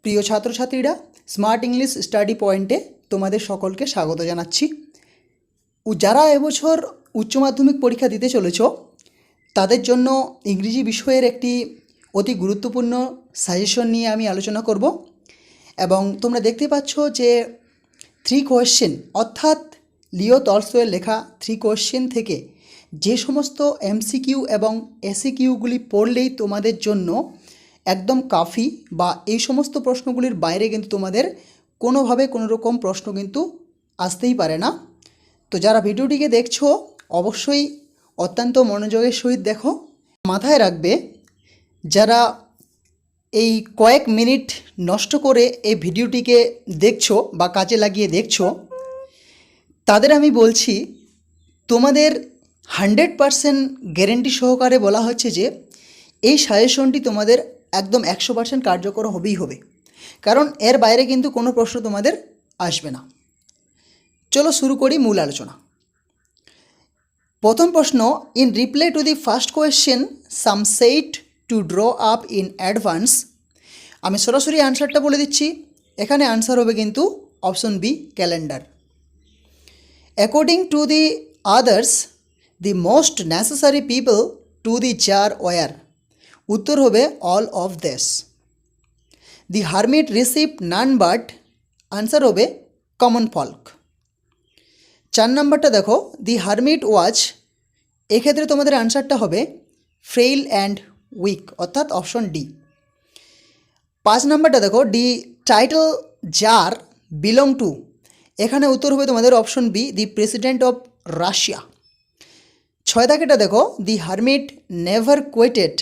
প্রিয় ছাত্রছাত্রীরা, smart English study পয়েন্টে তোমাদের সকলকে স্বাগত জানাচ্ছি। যারা এবছর উচ্চ মাধ্যমিক পরীক্ষা দিতে চলেছ তাদের জন্য ইংরেজি বিষয়ের একটি অতি গুরুত্বপূর্ণ সাজেশন নিয়ে আমি আলোচনা করব। এবং তোমরা দেখতে পাচ্ছ যে 3 কোয়েশ্চেন অর্থাৎ লিও টলস্টয়ের লেখা 3 কোয়েশ্চেন থেকে যে সমস্ত এমসিকিউ এবং এসিকিউগুলি পড়লেই তোমাদের জন্য একদম কাফি, বা এই সমস্ত প্রশ্নগুলির বাইরে কিন্তু তোমাদের কোনোভাবে কোনো রকম প্রশ্ন কিন্তু আসতেই পারে না। তো যারা ভিডিওটিকে দেখছো অবশ্যই অত্যন্ত মনোযোগের সহিত দেখো। মাথায় রাখবে, যারা এই কয়েক মিনিট নষ্ট করে এই ভিডিওটিকে দেখছো বা কাজে লাগিয়ে দেখছো, তাদের আমি বলছি তোমাদের 100% গ্যারেন্টি সহকারে বলা হচ্ছে যে এই সাজেশনটি তোমাদের একদম 100% কার্যকর হবেই হবে, কারণ এর বাইরে কিন্তু কোনো প্রশ্ন তোমাদের আসবে না। চলো শুরু করি মূল আলোচনা। প্রথম প্রশ্ন, in reply to the first question some set to draw up in advance. আমি সরাসরি আনসারটা বলে দিচ্ছি। এখানে আনসার হবে কিন্তু option B, calendar. According to the others the most necessary people to the jar war. উত্তর হবে all of this. The hermit receive none but. আনসার হবে কমন ফল্ক। 4 নম্বরটা দেখো, দি হারমিট ওয়াজ। এক্ষেত্রে তোমাদের আনসারটা হবে ফ্রেইল অ্যান্ড উইক, অর্থাৎ অপশন ডি। 5 নম্বরটা দেখো, the title tsar belong to. এখানে উত্তর হবে তোমাদের option B, the president of Russia. 6 দাগেটা দেখো, দি হারমিট নেভার কোয়েটেড।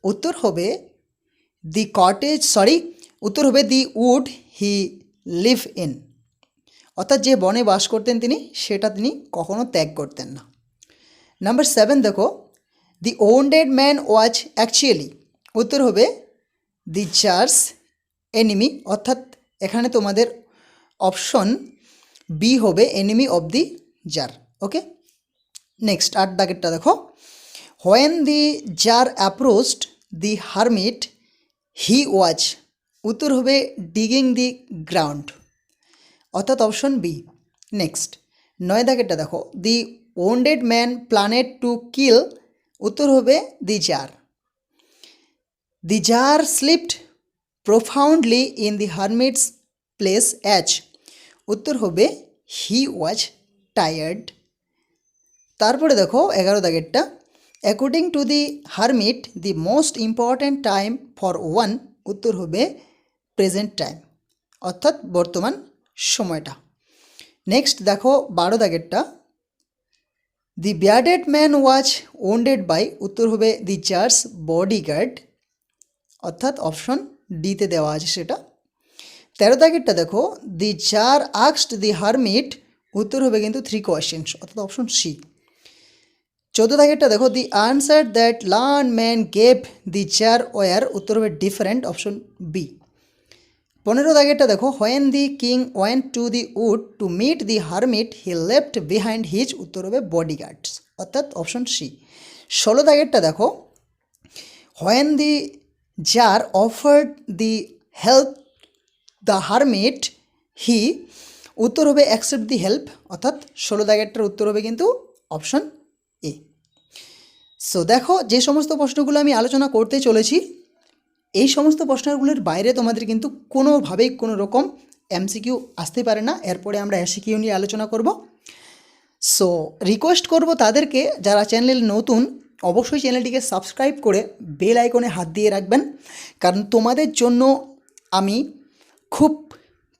উত্তর হবে দি কটেজ, উত্তর হবে the would he live in, অর্থাৎ যে বনে বাস করতেন সেটা তিনি কখনো ত্যাগ করতেন না। নাম্বার 7 দেখো, the wounded man was actually. উত্তর হবে দি জার্স এনিমি, অর্থাৎ এখানে তোমাদের অপশন বি হবে enemy of the tsar. Okay, next 8 দাগেরটা দেখো, when the tsar approached the hermit he was. উত্তর হবে ডিগিং দি গ্রাউন্ড, অর্থাৎ অপশন বি। নেক্সট 9 দাগেরটা দেখো, the wounded man planned to kill. উত্তর হবে the tsar. The tsar slept profoundly in the hermit's place as. উত্তর হবে হি was tired. তারপরে দেখো 11 দাগেরটা, according to the hermit the most important time for one. উত্তর হবে প্রেজেন্ট টাইম, অর্থাৎ বর্তমান সময়টা। নেক্সট দেখো 12 দাগেরটা, the bearded man was wounded by. উত্তর হবে দি জার্স বডিগার্ড, অর্থাৎ অপশন ডিতে দেওয়া আছে সেটা। 13 দাগেরটা দেখো, the tsar asked the hermit. উত্তর হবে কিন্তু 3 কোয়েশ্চেন্স, অর্থাৎ অপশন সি। 14 দাগেরটা দেখো, the answer that learn man gave the jar war. উত্তর হবে ডিফারেন্ট, অপশন বি। 15 দাগেরটা দেখো, when the king went to the wood to meet the hermit he left behind his. উত্তর হবে বডিগার্ডস, অর্থাৎ অপশন সি। 16 দাগেরটা দেখো, when the tsar offered the help the hermit he. উত্তর হবে অ্যাকসেপ্ট দি help, অর্থাৎ 16 দাগেরটার উত্তর হবে কিন্তু অপশন এ। সো দেখো, যে সমস্ত প্রশ্নগুলো আমি আলোচনা করতে চলেছি এই সমস্ত প্রশ্নগুলোর বাইরে তোমাদের কিন্তু কোনোভাবেই কোনো রকম এমসিকিউ আসতে পারে না। এরপরে আমরা এসিকিউ নিয়ে আলোচনা করব। সো রিকোয়েস্ট করব তাদেরকে যারা চ্যানেল নতুন, অবশ্যই চ্যানেলটিকে সাবস্ক্রাইব করে বেল আইকনে হাত দিয়ে রাখবেন, কারণ তোমাদের জন্য আমি খুব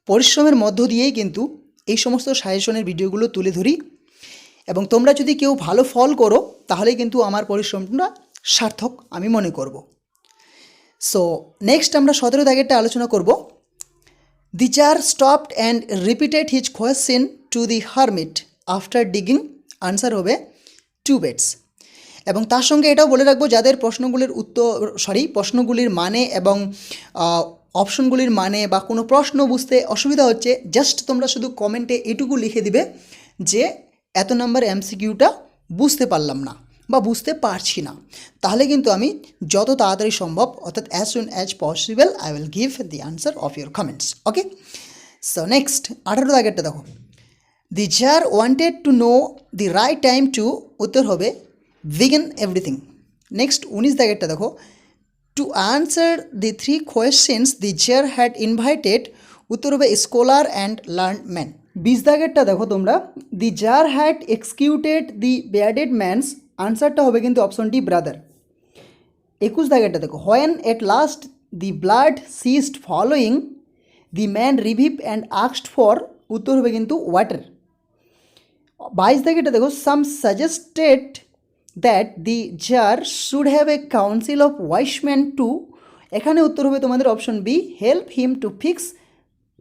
পরিশ্রমের মধ্য দিয়েই কিন্তু এই সমস্ত সাজেশনের ভিডিওগুলো তুলে ধরি, এবং তোমরা যদি কেউ ভালো ফল করো তাহলে কিন্তু আমার পরিশ্রমটা সার্থক আমি মনে করব। সো নেক্সট আমরা 17 দাগেরটা আলোচনা করব। The tsar stopped and repeated his question to the hermit after digging. Answer হবে 2 বেডস। এবং তার সঙ্গে এটাও বলে রাখবো, যাদের প্রশ্নগুলির মানে এবং অপশনগুলির মানে বা কোনো প্রশ্ন বুঝতে অসুবিধা হচ্ছে, জাস্ট তোমরা শুধু কমেন্টে এটুকু লিখে দিবে যে এত নম্বর এমসিকিউটা বুঝতে পারলাম না, বা বুঝতে পারছি না, তাহলে কিন্তু আমি যত তাড়াতাড়ি সম্ভব অর্থাৎ as soon as possible I will give the answer of your comments. Okay, so next 18 দাগেরটা দেখো, the tsar wanted to know the right time to, উত্তর হবে বিগিন এভরিথিং। নেক্সট 19 দাগেরটা দেখো, to answer the 3 questions the tsar had invited, উত্তর হবে scholar and learn man. 20 দাগেরটা দেখো তোমরা, the tsar had executed the bearded man's, আনসারটা হবে কিন্তু অপশন ডি ব্রাদার। 21 দাগেরটা দেখো, when at last the blood ceased following, the man revive and asked for, উত্তর হবে কিন্তু ওয়াটার। 22 দাগেরটা দেখো, some suggested that the tsar should have a council of wise man to, এখানে উত্তর হবে তোমাদের option B, help him to fix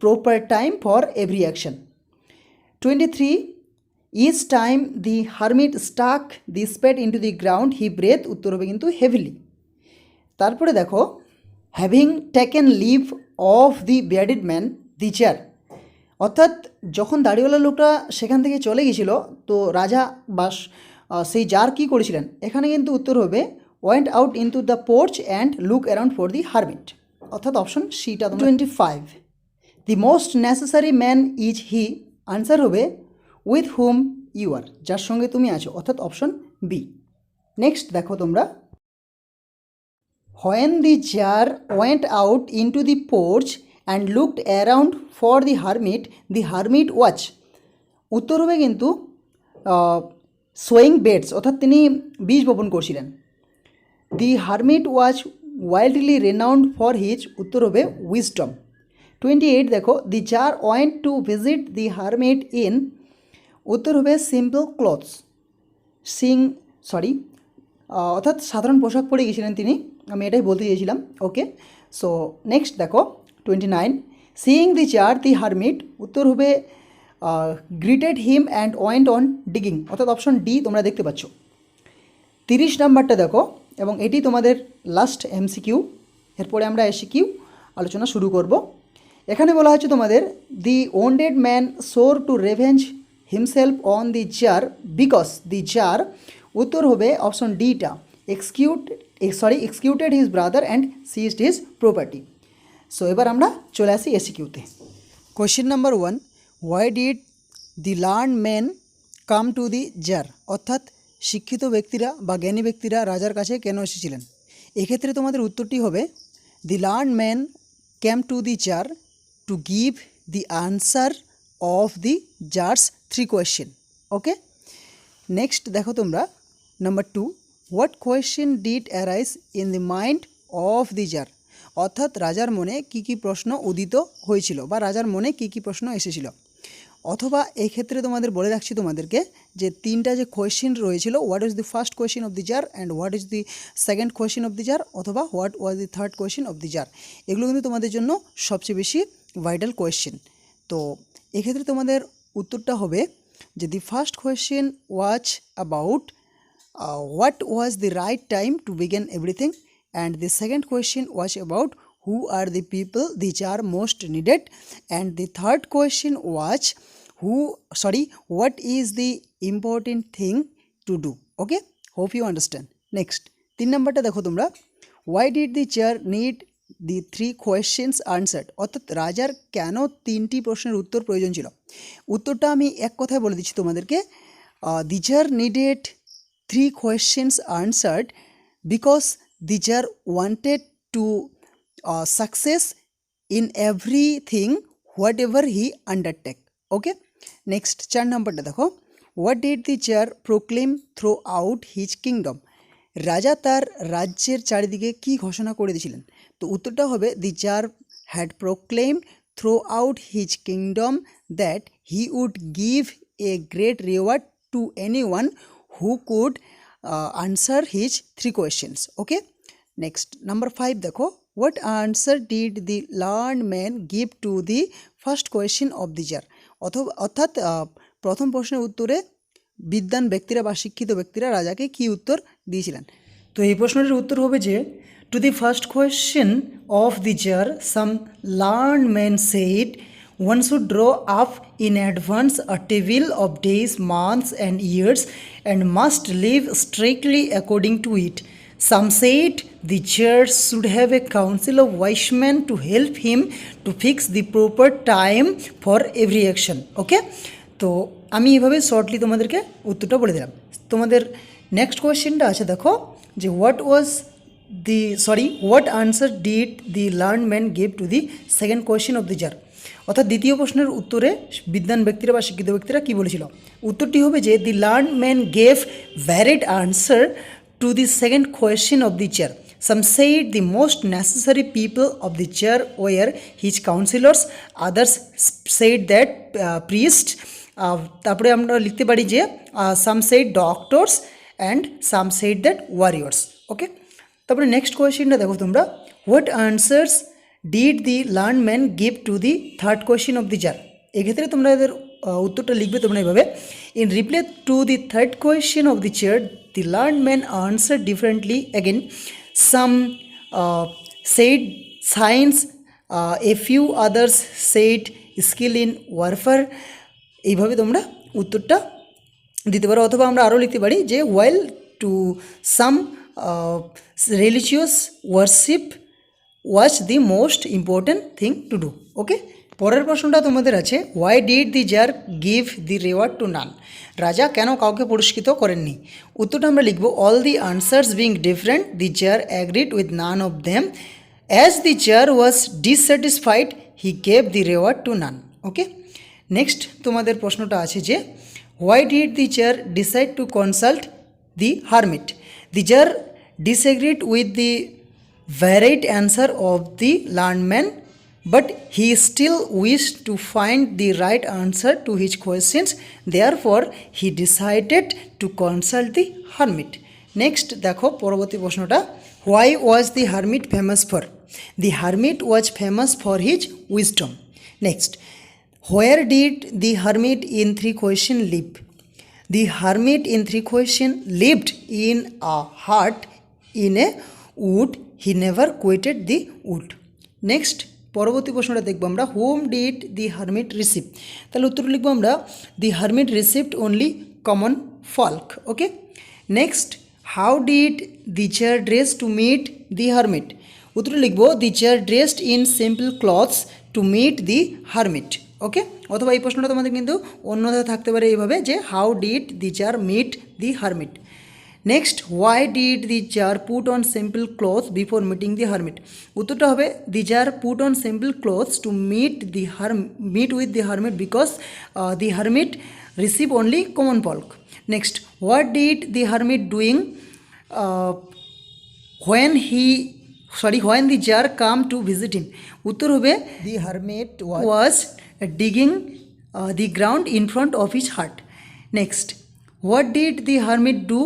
proper time for every action. 23, each time the hermit stuck the spade into the ground he breath, উত্তর হবে কিন্তু heavily. তারপরে দেখো, having taken leave of the bearded man, the tsar, অর্থাৎ যখন দাড়িওয়ালা লোকটা সেখান থেকে চলে গেছিল, তো রাজা বা সেই জার কী করেছিলেন, এখানে কিন্তু উত্তর হবে went out into the porch and look around for the hermit, অর্থাৎ অপশন সিটা। 25, দি most necessary man is he, answer হবে উইথ হুম ইউ আর, যার সঙ্গে তুমি আছো, অর্থাৎ অপশন বি। নেক্সট দেখো তোমরা, when the tsar went out into the porch and looked around for the hermit watch, উত্তর হবে কিন্তু সোয়িং বেডস, অর্থাৎ তিনি বীজ বপন করছিলেন। The hermit was wildly renowned for his, উত্তর হবে উইজডম। 28 দেখো, the tsar went to visit the hermit in, উত্তর হবে সিম্পল ক্লথস, অর্থাৎ সাধারণ পোশাক পরে গেছিলেন তিনি, আমি এটাই বলতে চেয়েছিলাম। ওকে, সো নেক্সট দেখো 29, seeing the tsar the hermit, উত্তর হবে greeted him and went on digging, অর্থাৎ অপশন ডি তোমরা দেখতে পাচ্ছ। 30 নাম্বারটা দেখো, এবং এটি তোমাদের লাস্ট এমসিকিউ, এরপরে আমরা এসিকিউ আলোচনা শুরু করব। এখানে বলা হচ্ছে তোমাদের, the wounded man swore to revenge himself on the tsar because the tsar, উত্তর হবে অপশন ডিটা executed his brother and seized his property. So এবার আমরা চলে আসি এসিকিউতে। Question number 1, why did the learn man come to the tsar, অর্থাৎ শিক্ষিত ব্যক্তিরা বা জ্ঞানী ব্যক্তিরা রাজার কাছে কেন এসেছিলেন। এক্ষেত্রে তোমাদের উত্তরটি হবে, the learn man came to the tsar to give the answer of the tsar's 3 question. Okay, next দেখো তোমরা number 2, what question did arise in the mind of the tsar, অর্থাৎ রাজার মনে কী কী প্রশ্ন উদিত হয়েছিল বা রাজার মনে কী কী প্রশ্ন এসেছিল। অথবা এই ক্ষেত্রে তোমাদের বলে রাখছি তোমাদেরকে যে 3টা যে কোয়েশ্চেন রয়েছিল, what is the first question of the tsar and what is the second question of the tsar, অথবা what was the third question of the tsar, এগুলো কিন্তু তোমাদের জন্য সবচেয়ে বেশি ভাইটাল কোয়েশ্চেন। তো এক্ষেত্রে তোমাদের উত্তরটা হবে যে দি first question was about what was the right time to begin everything, and the second question was about who are the people the jar most needed, and the third question was what is the important thing to do. Okay, hope you understand. Next 3 নাম্বারটা দেখো তোমরা, why did the jar need the 3 questions answered, অর্থাৎ রাজার কেন 3টি প্রশ্নের উত্তর প্রয়োজন ছিল। উত্তরটা আমি এক কথায় বলে দিচ্ছি তোমাদেরকে, the jar needed 3 questions answered because the jar wanted to success in everything whatever he undertake. Okay, next 4 নাম্বারটা দেখো, what did the jar proclaim throughout his kingdom, রাজা তার রাজ্যের চারিদিকে কি ঘোষণা করে দিয়েছিলেন। তো উত্তরটা হবে, the jar had proclaimed throughout his kingdom that he would give a great reward to anyone who could answer his 3 questions. Okay, next number 5 দেখো, what answer did the learned man give to the first question of the jar, অর্থাৎ প্রথম প্রশ্নের উত্তরে বিদ্বান ব্যক্তিরা বা শিক্ষিত ব্যক্তিরা রাজাকে কি উত্তর দিয়েছিলেন। তো এই প্রশ্নটির উত্তর হবে যে, two the first question of the jar some learned men said One should draw up in advance a table of days, months, and years and must live strictly according to it. Some said the church should have a council of wise men to help him to fix the proper time for every action. Okay? তো আমি এভাবে shortly তোমাদেরকে উত্তরটা বলে দিলাম। তোমাদের next কোয়েশ্চেনটা আছে, দেখো যে what answer did the learn man give to the second question of the tsar. অর্থাৎ দ্বিতীয় প্রশ্নের উত্তরে বিদ্বান ব্যক্তিরা বা শিক্ষিত ব্যক্তিরা কী বলেছিল? উত্তরটি হবে যে the learn man gave varied answer to the second question of the tsar. Some said the most necessary people of the chair were his counselors, others said that priests, তারপরে আমরা লিখতে পারি যে some said doctors and some said that warriors. ওকে, তারপরে next কোয়েশ্চেনটা দেখো তোমরা, what answers did the learn man give to the third question of the tsar. এক্ষেত্রে তোমরা এদের উত্তরটা লিখবে তোমরা এইভাবে, in reply to the third question of the chair the learn man answer differently again. Some said science, a few others said skill in warfare. এইভাবে তোমরা উত্তরটা দিতে পারো, অথবা আমরা আরও লিখতে পারি যে while to some religious worship was the most important thing to do. ওকে, পরের প্রশ্নটা তোমাদের আছে, why did the tsar give the reward to none. রাজা কেন কাউকে পুরস্কৃত করেননি? উত্তরটা আমরা লিখব, all the answers being different the tsar agreed with none of them. As the tsar was dissatisfied he gave the reward to none. Okay, next তোমাদের প্রশ্নটা আছে যে why did the tsar decide to consult the hermit. The tsar disagreed with the varied answer of the learn man, but he still wished to find the right answer to his questions. Therefore, he decided to consult the hermit. Next, দেখো পরবর্তী প্রশ্নটা, why was the hermit famous for? The hermit was famous for his wisdom. Next, where did the hermit in 3 question live? The hermit in 3 question lived in a hut in a wood. He never quitted the wood. Next, পরবর্তী প্রশ্নটা দেখবো আমরা, whom did the hermit receive. তাহলে উত্তর লিখবো আমরা, the hermit received only common folk. Okay, next, how did the tsar dress to meet the hermit. উত্তর লিখবো, the tsar dressed in simple clothes to meet the hermit. Okay, অথবা এই প্রশ্নটা তোমাদের কিন্তু অন্যথায় থাকতে পারে এইভাবে যে how did the tsar meet the hermit. Next, why did the tsar put on simple clothes before meeting the hermit. উত্তরটা হবে, the tsar put on simple clothes to meet with the hermit because the hermit receive only common folk. Next, what did the hermit doing when the jar come to visit him. উত্তর হবে, the hermit was digging the ground in front of his heart. Next, what did the hermit do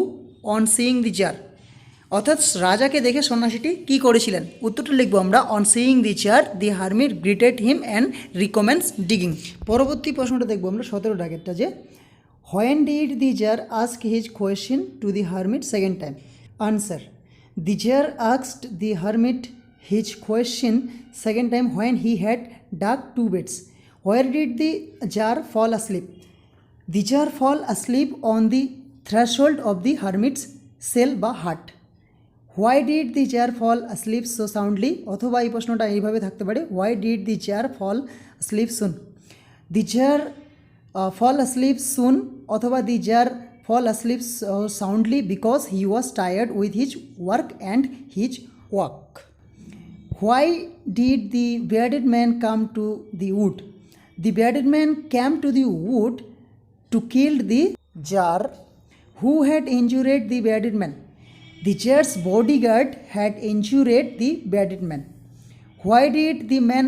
on seeing the tsar. অর্থাৎ রাজাকে দেখে সন্ন্যাসীটি কী করেছিলেন? উত্তরটা লিখবো আমরা, on seeing the tsar the hermit greeted him and recommends digging. পরবর্তী প্রশ্নটা দেখবো আমরা 17 ডাকেরটা, যে when did the tsar ask his question to the hermit second time. Answer, the tsar asked the hermit his question second time when he had dug 2 beds. Where did the tsar fall asleep? The tsar fall asleep on the threshold of the hermit's cell বা hut. Why did the tsar fall asleep so soundly? অথবা এই প্রশ্নটা এইভাবে থাকতে পারে, why did the tsar fall asleep soon? The tsar fall asleep soon অথবা the tsar fall asleep soundly because he was tired with his work and his walk. Why did the bearded man come to the wood? The bearded man came to the wood to kill the jar. Who had injured the bearded man? The jar's bodyguard had injured the bearded man. Why did the man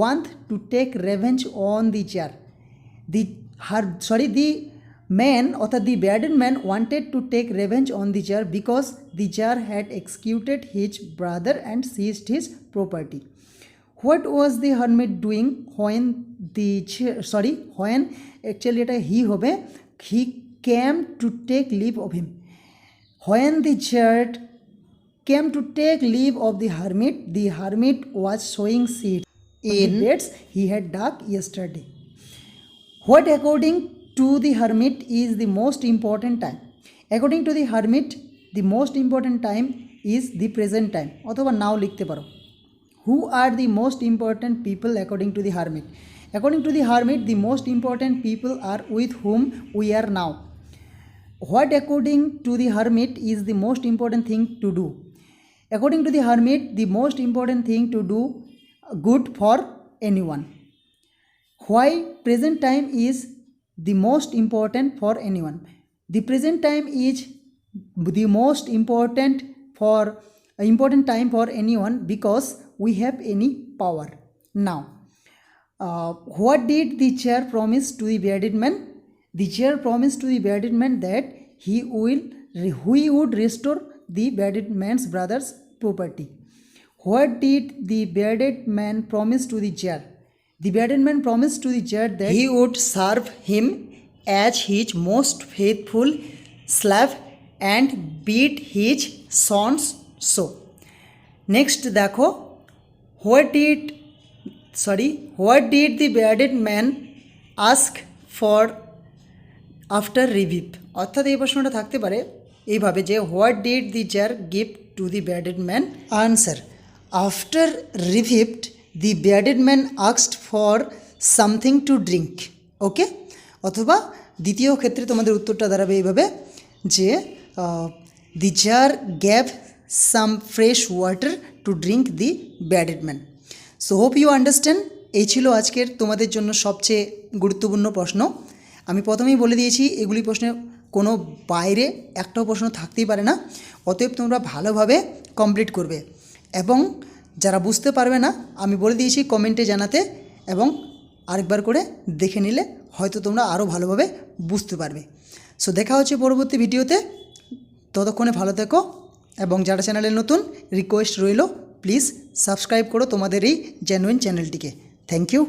want to take revenge on the jar? The man অর্থাৎ the bearded man wanted to take revenge on the jar because the jar had executed his brother and seized his property. What was the hermit doing when actually এটা he হবে, he came to take leave of him. When the jar came to take leave of the hermit was sowing seeds. in beds he had dug yesterday. What according to the hermit is the most important time? According to the hermit the most important time is the present time অথবা নাও লিখতে পারো। Who are the most important people according to the hermit? According to the hermit the most important people are with whom we are now. What according to the hermit is the most important thing to do? According to the hermit the most important thing to do good for anyone. Why present time is the most important for anyone? The present time is the most important time for anyone because we have any power. Now, what did the chair promise to the bearded man? The chair promised to the bearded man that he would restore the bearded man's brother's property. What did the bearded man promise to the chair? The bearded man promised to the chair that he would serve him as his most faithful slave and beat his sons so. Next দেখো, what did the bearded man ask for after revive? অর্থাৎ এই প্রশ্নটা থাকতে পারে এইভাবে যে what did the chair give to the bearded man? Answer, after revive the bearded man asked for something to drink. ওকে, অথবা দ্বিতীয় ক্ষেত্রে তোমাদের উত্তরটা দাঁড়াবে এইভাবে যে the jar gave some fresh water to drink the bearded man. So hope you understand. এই ছিল আজকের তোমাদের জন্য সবচেয়ে গুরুত্বপূর্ণ প্রশ্ন। আমি প্রথমেই বলে দিয়েছি এগুলি প্রশ্নে কোনো বাইরে একটাও প্রশ্ন থাকতেই পারে না, অতএব তোমরা ভালোভাবে কমপ্লিট করবে এবং যারা বুঝতে পারবে না আমি বলে দিয়েছি কমেন্টে জানাতে এবং আরেকবার করে দেখে নিলে হয়তো তোমরা আরও ভালোভাবে বুঝতে পারবে। সো দেখা হচ্ছে পরবর্তী ভিডিওতে, ততক্ষণে ভালো থেকো এবং যারা চ্যানেলে নতুন রিকোয়েস্ট রইল প্লিজ সাবস্ক্রাইব করো তোমাদের এই জেনুইন চ্যানেলটিকে। Thank you.